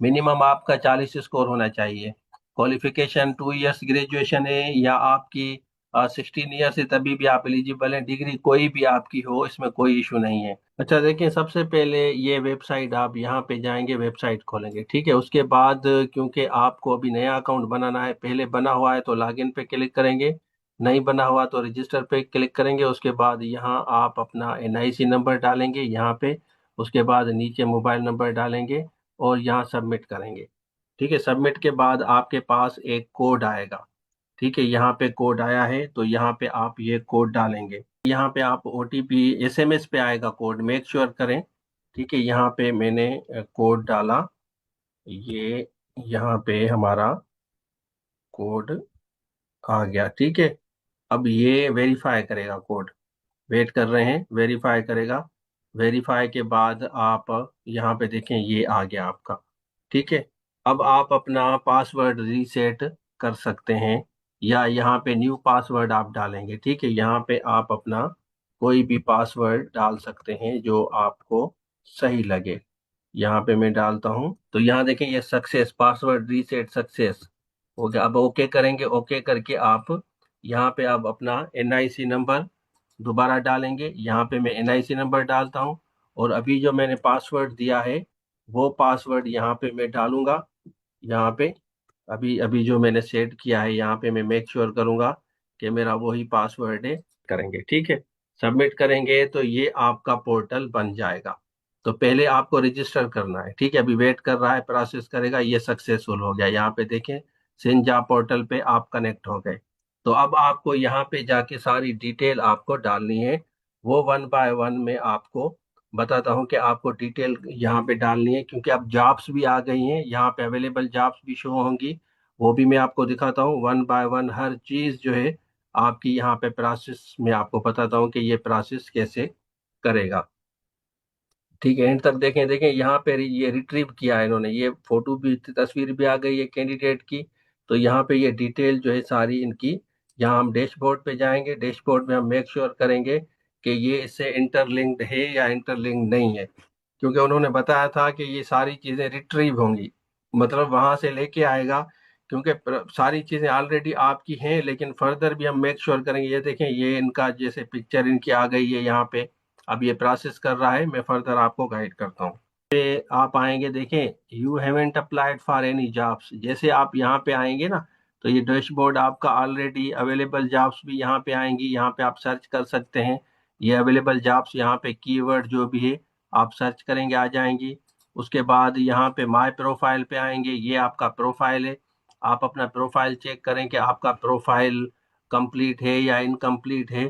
Minimum आपका 40 score होना चाहिए। क्वालिफिकेशन 2 इयर्स ग्रेजुएशन है या आपकी 16 ईयर से तभी भी आप एलिजिबल हैं। डिग्री कोई भी आपकी हो, इसमें कोई इशू नहीं है। अच्छा देखिए, सबसे पहले ये वेबसाइट, आप यहाँ पे जाएंगे, वेबसाइट खोलेंगे, ठीक है। उसके बाद क्योंकि आपको अभी नया अकाउंट बनाना है, पहले बना हुआ है तो लॉगिन पे क्लिक करेंगे, नहीं बना हुआ तो रजिस्टर पे क्लिक करेंगे। उसके बाद यहाँ आप अपना एनआईसी नंबर डालेंगे यहाँ पे। उसके बाद नीचे मोबाइल नंबर डालेंगे और यहाँ सबमिट करेंगे, ठीक है। सबमिट के बाद आपके पास एक कोड आएगा, ठीक है। यहाँ पे कोड आया है तो यहाँ पे आप ये कोड डालेंगे। यहाँ पे आप ओटीपी, एसएमएस पे आएगा कोड, मेक श्योर करें, ठीक है। यहाँ पे मैंने कोड डाला, ये यहाँ पे हमारा कोड आ गया, ठीक है। अब ये वेरीफाई करेगा कोड, वेट कर रहे हैं, वेरीफाई करेगा। वेरीफाई के बाद आप यहाँ पे देखें, ये आ गया आपका, ठीक है। अब आप अपना पासवर्ड रीसेट कर सकते हैं या यहाँ पे न्यू पासवर्ड आप डालेंगे, ठीक है। यहाँ पे आप अपना कोई भी पासवर्ड डाल सकते हैं जो आपको सही लगे। यहाँ पे मैं डालता हूँ तो यहाँ देखें, ये सक्सेस, पासवर्ड रीसेट सक्सेस हो गया। अब ओके करेंगे, ओके करके आप यहाँ पे आप अपना एनआईसी नंबर दोबारा डालेंगे। यहाँ पे मैं एनआईसी नंबर डालता हूँ और अभी जो मैंने पासवर्ड दिया है वो पासवर्ड यहाँ पे मैं डालूंगा। यहाँ पे अभी अभी जो मैंने सेट किया है यहाँ पे मैं मेक श्योर करूंगा कि मेरा वही पासवर्ड है, करेंगे, ठीक है। सबमिट करेंगे तो ये आपका पोर्टल बन जाएगा। तो पहले आपको रजिस्टर करना है, ठीक है। अभी वेट कर रहा है, प्रोसेस करेगा। ये सक्सेसफुल हो गया, यहाँ पे देखें, सिंजा पोर्टल पे आप कनेक्ट हो गए। तो अब आपको यहाँ पे जाके सारी डिटेल आपको डालनी है। वो वन बाय वन में आपको बताता हूँ कि आपको डिटेल यहाँ पे डालनी है, क्योंकि अब जॉब्स भी आ गई हैं, यहाँ पे अवेलेबल जॉब्स भी शो होंगी। वो भी मैं आपको दिखाता हूँ वन बाय वन, हर चीज़ जो है आपकी यहाँ पे प्रोसेस में आपको बताता हूँ कि ये प्रोसेस कैसे करेगा, ठीक है। एंड तक देखें, देखें यहाँ पे ये रिट्रीव किया है इन्होंने, ये फोटो भी, तस्वीर भी आ गई है कैंडिडेट की। तो यहाँ पे ये डिटेल जो है सारी इनकी, यहाँ हम डैशबोर्ड पे जाएंगे, डैशबोर्ड में हम मेक श्योर करेंगे कि ये इससे इंटरलिंक्ड है या इंटरलिंक्ड नहीं है, क्योंकि उन्होंने बताया था कि ये सारी चीजें रिट्रीव होंगी, मतलब वहां से लेके आएगा। क्योंकि सारी चीजें ऑलरेडी आपकी हैं, लेकिन फर्दर भी हम मेक श्योर करेंगे। ये देखें, ये इनका जैसे पिक्चर इनकी आ गई है यहाँ पे, अब ये प्रोसेस कर रहा है, मैं फर्दर आपको गाइड करता हूँ। पे आप आएंगे, देखें, you haven't applied for any jobs, जैसे आप यहाँ पे आएंगे ना, तो ये डैशबोर्ड आपका ऑलरेडी अवेलेबल जॉब्स भी यहाँ पे आएंगी, यहाँ पे आप सर्च कर सकते हैं। ये अवेलेबल जॉब्स, यहाँ पे कीवर्ड जो भी है आप सर्च करेंगे आ जाएंगी। उसके बाद यहाँ पे माय प्रोफाइल पे आएंगे, ये आपका प्रोफाइल है। आप अपना प्रोफाइल चेक करें कि आपका प्रोफाइल कंप्लीट है या इनकम्प्लीट है,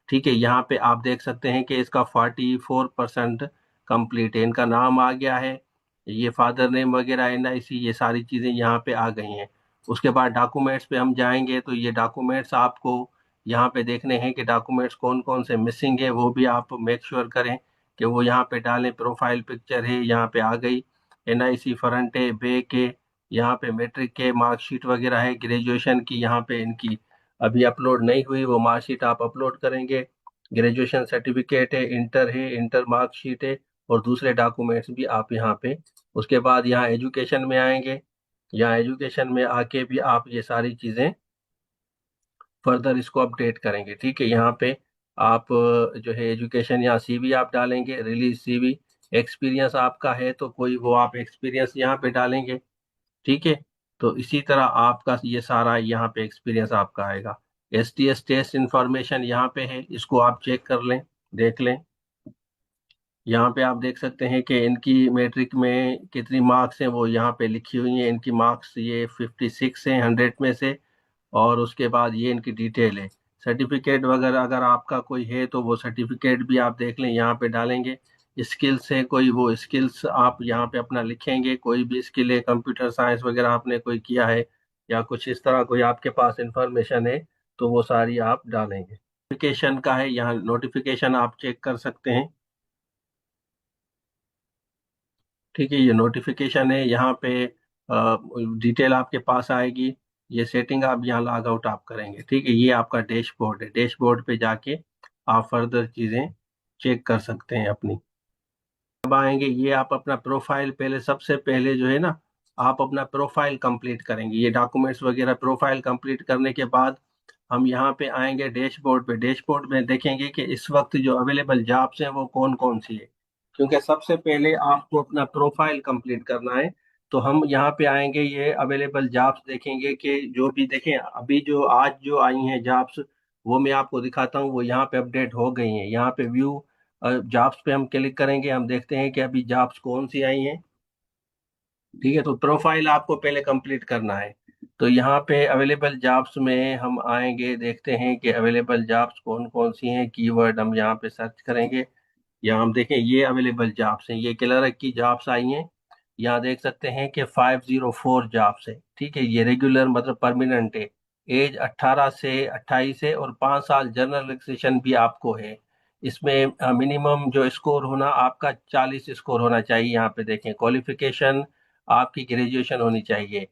ठीक है। यहाँ पे आप देख सकते हैं कि इसका 44% कंप्लीट है, इनका नाम आ गया है, ये फादर नेम वगैरह, एनआईसी, ये सारी चीज़ें यहाँ पे आ गई हैं। उसके बाद डॉक्यूमेंट्स पे हम जाएंगे तो ये डॉक्यूमेंट्स आपको यहाँ पे देखने हैं कि डॉक्यूमेंट्स कौन कौन से मिसिंग है, वो भी आप मेक श्योर करें कि वो यहाँ पे डालें। प्रोफाइल पिक्चर है, यहाँ पे आ गई, एनआईसी फ्रंट है, बैक है, यहाँ पे मैट्रिक के मार्कशीट वगैरह है, ग्रेजुएशन की यहाँ पे इनकी अभी अपलोड नहीं हुई, वो मार्कशीट आप अपलोड करेंगे। ग्रेजुएशन सर्टिफिकेट है, इंटर है, इंटर मार्कशीट है, और दूसरे डॉक्यूमेंट्स भी आप यहाँ पे। उसके बाद यहाँ एजुकेशन में आएंगे, यहाँ एजुकेशन में आके भी आप ये सारी चीज़ें फर्दर इसको अपडेट करेंगे, ठीक है। यहाँ पे आप जो है एजुकेशन, यहाँ सीवी आप डालेंगे, रिलीज सीवी। एक्सपीरियंस आपका है तो कोई, वो आप एक्सपीरियंस यहाँ पे डालेंगे, ठीक है। तो इसी तरह आपका ये सारा यहाँ पे एक्सपीरियंस आपका आएगा। एसटीएस टेस्ट इंफॉर्मेशन यहाँ पे है, इसको आप चेक कर लें, देख लें। यहाँ पे आप देख सकते हैं कि इनकी मैट्रिक में कितनी मार्क्स हैं, वो यहाँ पे लिखी हुई हैं। इनकी मार्क्स ये 56 हैं 100 में से। और उसके बाद ये इनकी डिटेल है। सर्टिफिकेट वगैरह अगर आपका कोई है तो वो सर्टिफिकेट भी आप देख लें, यहाँ पे डालेंगे। स्किल्स है कोई, वो स्किल्स आप यहाँ पे अपना लिखेंगे, कोई भी स्किल है, कंप्यूटर साइंस वगैरह आपने कोई किया है या कुछ इस तरह कोई आपके पास इंफॉर्मेशन है तो वो सारी आप डालेंगे। नोटिफिकेशन का है, यहाँ नोटिफिकेशन आप चेक कर सकते हैं, ठीक है। ये नोटिफिकेशन है, यहाँ पे डिटेल आपके पास आएगी। ये सेटिंग आप यहाँ लॉग आउट आप करेंगे, ठीक है। ये आपका डैशबोर्ड है, डैशबोर्ड पे जाके आप फर्दर चीज़ें चेक कर सकते हैं अपनी। अब आएंगे, ये आप अपना प्रोफाइल, पहले सबसे पहले जो है ना, आप अपना प्रोफाइल कंप्लीट करेंगे, ये डॉक्यूमेंट्स वगैरह प्रोफाइल कंप्लीट करने के बाद हम यहाँ पे आएंगे डैशबोर्ड पे। डैशबोर्ड में देखेंगे कि इस वक्त जो अवेलेबल जॉब्स हैं वो कौन कौन सी है, क्योंकि सबसे पहले आपको अपना प्रोफाइल कंप्लीट करना है। तो हम यहाँ पे आएंगे, ये अवेलेबल जॉब्स देखेंगे कि जो भी देखें अभी जो आज जो आई हैं जॉब्स, वो मैं आपको दिखाता हूँ, वो यहाँ पे अपडेट हो गई हैं। यहाँ पे व्यू जॉब्स पे हम क्लिक करेंगे, हम देखते हैं कि अभी जॉब्स कौन सी आई हैं। ठीक है, तो प्रोफाइल आपको पहले कंप्लीट करना है। तो यहाँ पे अवेलेबल जॉब्स में हम आएंगे, देखते हैं कि अवेलेबल जॉब्स कौन कौन सी हैं, कीवर्ड हम यहाँ पे सर्च करेंगे। यहाँ हम देखें ये अवेलेबल जॉब्स हैं, ये क्लर्क की जॉब्स आई हैं। यहाँ देख सकते हैं कि 504 जॉब्स है। ठीक है, ये रेगुलर मतलब परमानेंट है। एज 18 से 28 है और 5 साल जनरल रजिस्ट्रेशन भी आपको है। इसमें मिनिमम जो स्कोर होना आपका 40 स्कोर होना चाहिए। यहाँ पे देखें क्वालिफिकेशन आपकी ग्रेजुएशन होनी चाहिए।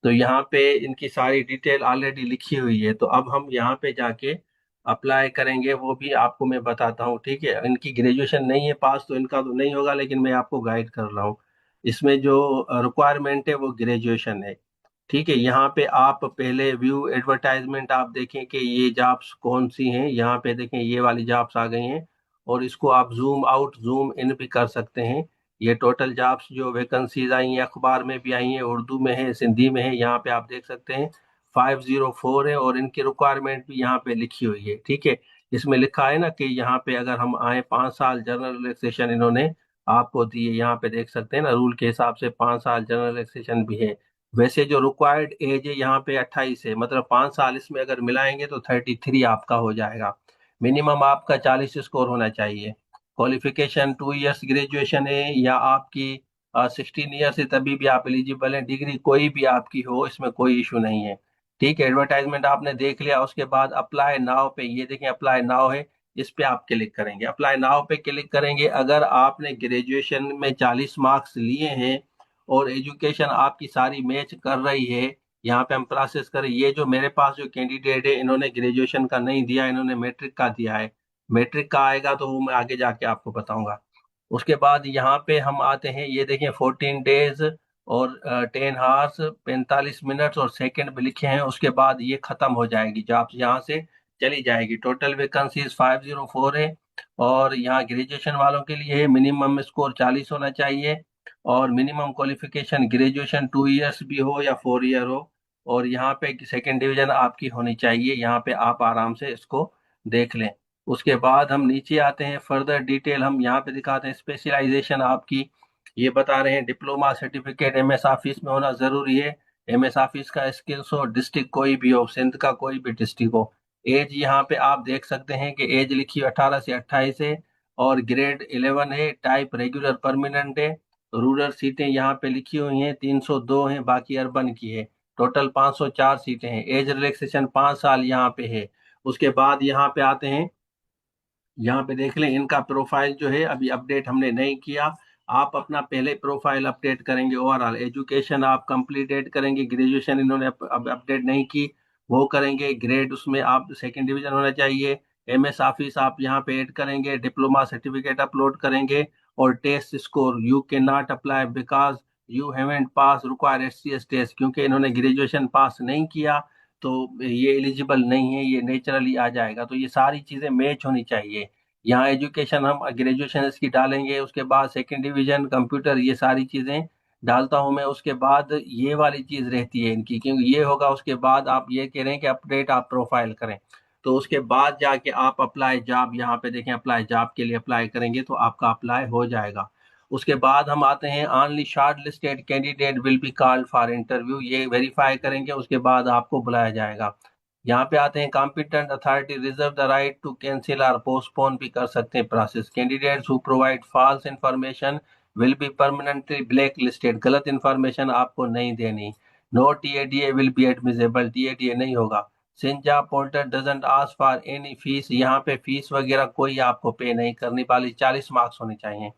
तो यहाँ पे इनकी सारी डिटेल ऑलरेडी लिखी हुई है। तो अब हम यहाँ पे जाके अप्लाई करेंगे, वो भी आपको मैं बताता हूँ। ठीक है, इनकी ग्रेजुएशन नहीं है पास तो इनका तो नहीं होगा, लेकिन मैं आपको गाइड कर रहा हूँ। इसमें जो रिक्वायरमेंट है वो ग्रेजुएशन है। ठीक है, यहाँ पे आप पहले व्यू एडवर्टाइजमेंट आप देखें कि ये जॉब्स कौन सी हैं। यहाँ पे देखें ये वाली जॉब्स आ गई हैं, और इसको आप जूम आउट जूम इन भी कर सकते हैं। ये टोटल जॉब्स जो वैकेंसीज आई हैं, अखबार में भी आई हैं, उर्दू में है, सिंधी में है, यहाँ पे आप देख सकते हैं 504 है, और इनकी रिक्वायरमेंट भी यहाँ पे लिखी हुई है। ठीक है, इसमें लिखा है ना कि यहाँ पे अगर हम आए 5 साल जनरल रिलैक्सेशन इन्होंने आपको दिए। यहाँ पे देख सकते हैं ना, रूल के हिसाब से 5 साल जनरल रिलैक्सेशन भी है। वैसे जो रिक्वायर्ड एज है यहाँ पे 28 है, मतलब 5 साल इसमें अगर मिलाएंगे तो 33 आपका हो जाएगा। मिनिमम आपका 40 स्कोर होना चाहिए। क्वालिफिकेशन 2 इयर्स ग्रेजुएशन है, या आपकी 16 ईयर से तभी भी आप एलिजिबल हैं। डिग्री कोई भी आपकी हो, इसमें कोई इशू नहीं है। ठीक है, एडवर्टाइजमेंट आपने देख लिया, उसके बाद अप्लाई नाउ पे, ये देखें अप्लाई नाउ है, इस पे आप क्लिक करेंगे। अप्लाई नाउ पे क्लिक करेंगे, अगर आपने ग्रेजुएशन में 40 मार्क्स लिए हैं और एजुकेशन आपकी सारी मैच कर रही है, यहाँ पे हम प्रोसेस करें। ये जो मेरे पास जो कैंडिडेट है, इन्होंने ग्रेजुएशन का नहीं दिया, इन्होंने मैट्रिक का दिया है। मैट्रिक का आएगा तो वो मैं आगे जाके आपको बताऊंगा। उसके बाद यहाँ पे हम आते हैं, ये देखें 14 डेज और 10 आवर्स 45 मिनट्स और सेकंड भी लिखे हैं। उसके बाद ये खत्म हो जाएगी, जॉब यहाँ से चली जाएगी। टोटल वैकेंसीज 504 है, और यहाँ ग्रेजुएशन वालों के लिए मिनिमम स्कोर 40 होना चाहिए, और मिनिमम क्वालिफिकेशन ग्रेजुएशन 2 इयर्स भी हो या 4 ईयर हो, और यहाँ पे सेकंड डिवीजन आपकी होनी चाहिए। यहाँ पे आप आराम से इसको देख लें। उसके बाद हम नीचे आते हैं, फर्दर डिटेल हम यहाँ पे दिखाते हैं। स्पेशलाइजेशन आपकी ये बता रहे हैं, डिप्लोमा सर्टिफिकेट एमएस ऑफिस में होना जरूरी है। एमएस ऑफिस का स्किल्स हो, डिस्ट्रिक्ट कोई भी हो, सिंध का कोई भी डिस्ट्रिक्ट हो। एज यहाँ पे आप देख सकते हैं कि एज लिखी 18 से 28 है, और ग्रेड 11 है, टाइप रेगुलर परमानेंट है। रूरल सीटें यहाँ पे लिखी हुई हैं 302 हैं, बाकी अर्बन की है। टोटल 504 सीटें हैं। एज रिलैक्सेशन 5 साल यहाँ पे है। उसके बाद यहाँ पे आते हैं, यहाँ पे देख लें इनका प्रोफाइल जो है अभी अपडेट हमने नहीं किया। आप अपना पहले प्रोफाइल अपडेट करेंगे, ओवरऑल एजुकेशन आप कंप्लीट करेंगे, ग्रेजुएशन इन्होंने अब अपडेट नहीं की, वो करेंगे। ग्रेड उसमें आप सेकंड डिवीजन होना चाहिए। एमएस ऑफिस आप यहाँ पे ऐड करेंगे, डिप्लोमा सर्टिफिकेट अपलोड करेंगे, और test score you can not apply because you haven't pass require HCS test, क्योंकि इन्होंने ग्रेजुएशन पास नहीं किया तो ये एलिजिबल नहीं है, ये नेचुरली आ जाएगा। तो ये सारी चीजें मैच होनी चाहिए। यहाँ एजुकेशन हम ग्रेजुएशन इसकी डालेंगे, उसके बाद सेकंड डिवीजन कंप्यूटर, ये सारी चीजें डालता हूँ मैं। उसके बाद ये वाली चीज रहती है इनकी, क्योंकि ये होगा उसके बाद आप ये कह रहे हैं कि अपडेट आप प्रोफाइल करें, तो उसके बाद जाके आप अप्लाई जॉब, यहाँ पे देखें अप्लाई जॉब के लिए अप्लाई करेंगे तो आपका अप्लाई हो जाएगा। उसके बाद हम आते हैं, only short listed candidate will be called for interview, ये वेरीफाई करेंगे, उसके बाद आपको बुलाया जाएगा। यहाँ पे आते हैं, competent authority reserve the right to cancel और पोस्टपोन भी कर सकते हैं process. Candidates who provide false information will be permanently black listed, गलत इंफॉर्मेशन आपको नहीं देनी। No TADA will be admissible, TADA नहीं होगा। सिंजा portal doesn't ask for any fees, यहाँ पे फीस वगैरह कोई आपको पे नहीं करनी वाली, 40 मार्क्स होने चाहिए।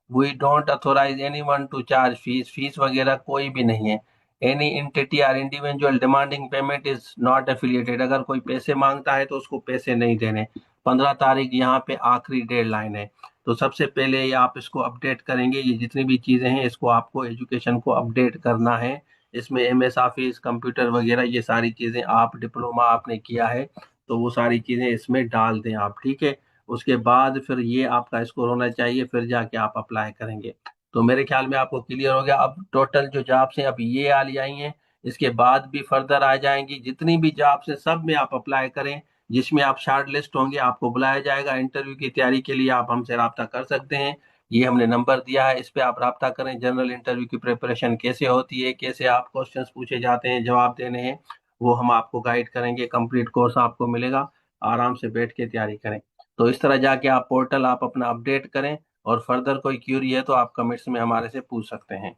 We don't authorize anyone to charge fees, fees वगैरह कोई भी नहीं है। Any entity or individual demanding payment is not affiliated, अगर कोई पैसे मांगता है तो उसको पैसे नहीं देने। 15 तारीख यहाँ पे आखिरी डेड लाइन है। तो सबसे पहले ये आप इसको अपडेट करेंगे, ये जितनी भी चीज़ें हैं इसको आपको एजुकेशन को अपडेट करना है। इसमें एमएस ऑफिस, कंप्यूटर वगैरह ये सारी चीज़ें, आप डिप्लोमा आपने किया है तो वो सारी चीज़ें इसमें डाल दें आप, ठीक है। उसके बाद फिर ये आपका स्कोर होना चाहिए, फिर जाके आप अप्लाई करेंगे। तो मेरे ख्याल में आपको क्लियर हो गया। अब टोटल जो जॉब्स हैं अब ये वाली आई हैं, इसके बाद भी फर्दर आ जाएंगी। जितनी भी जॉब्स हैं सब में आप अप्लाई करें, जिसमें आप शॉर्ट लिस्ट होंगे आपको बुलाया जाएगा। इंटरव्यू की तैयारी के लिए आप हमसे रब्ता कर सकते हैं, ये हमने नंबर दिया है, इस पे आप रब्ता करें। जनरल इंटरव्यू की प्रिपरेशन कैसे होती है, कैसे आप क्वेश्चंस पूछे जाते हैं, जवाब देने हैं, वो हम आपको गाइड करेंगे। कंप्लीट कोर्स आपको मिलेगा, आराम से बैठ के तैयारी करें। तो इस तरह जाके आप पोर्टल आप अपना अपडेट करें, और फर्दर कोई क्यूरी है तो आप कमेंट्स में हमारे से पूछ सकते हैं।